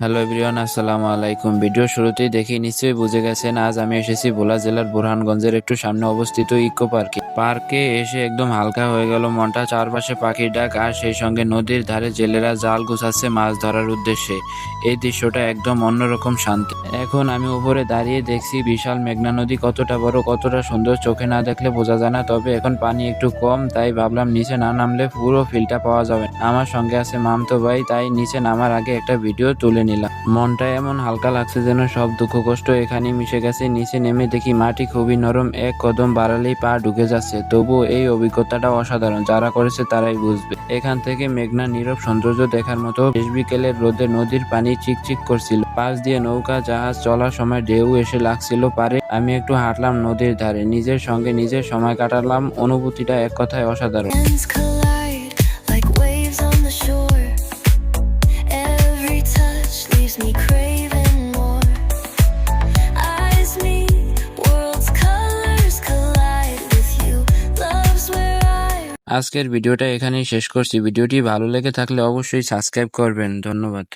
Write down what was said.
Hello everyone, আসসালামু আলাইকুম। Video শুরুতেই দেখে নিশ্চয়ই বুঝে গেছেন আজ আমি এসেছি ভোলা জেলার বুরহানগঞ্জের একটু সামনে অবস্থিত ইকো পার্কে এসে একদম হালকা হয়ে গেল মনটা। চারপাশে পাখির ডাক আর সেই সঙ্গে নদীর ধারে জেলেরা জাল গুছাচ্ছে মাছ ধরার উদ্দেশ্যে। এই দৃশ্যটা একদম অন্যরকম শান্তি। এখন আমি উপরে দাঁড়িয়ে দেখছি বিশাল মেঘনা নদী, কতটা বড় কতটা সুন্দর চোখে না দেখলে বোঝা যায় না। তবে এখন পানি একটু কম, তাই ভাবলাম নিচে না নামলে পুরো ফিলটা পাওয়া যাবে। আমার সঙ্গে আছে মামতো ভাই, তাই নিচে নামার আগে একটা ভিডিও তুলে নিলাম। মনটা এমন হালকা লাগছে যেন সব দুঃখ কষ্ট এখানে মিশে গেছে। নিচে নেমে দেখি মাটি খুবই নরম, এক কদম বাড়ালেই পা ঢুকে যাচ্ছে। তবুও এই অভিজ্ঞতাটা অসাধারণ, যারা করেছে তারাই বুঝবে। এখান থেকে মেঘনা নীরব সৌন্দর্য দেখার মতো। শেষ বিকেলের রোদে নদীর পানি চিকচিক করছিল, পাশ দিয়ে নৌকা জাহাজ চলার সময় ঢেউ এসে লাগছিল পারে। আমি একটু হাঁটলাম নদীর ধারে, নিজের সঙ্গে নিজের সময় কাটালাম। অনুভূতিটা এক কথায় অসাধারণ। Hands collide like waves on the shore. Every touch leaves me craving more. Eyes meet, worlds colors collide with you. Love's where I আজকের ভিডিওটা এখানেই শেষ করছি। ভিডিওটি ভালো লেগে থাকলে অবশ্যই সাবস্ক্রাইব করবেন। ধন্যবাদ।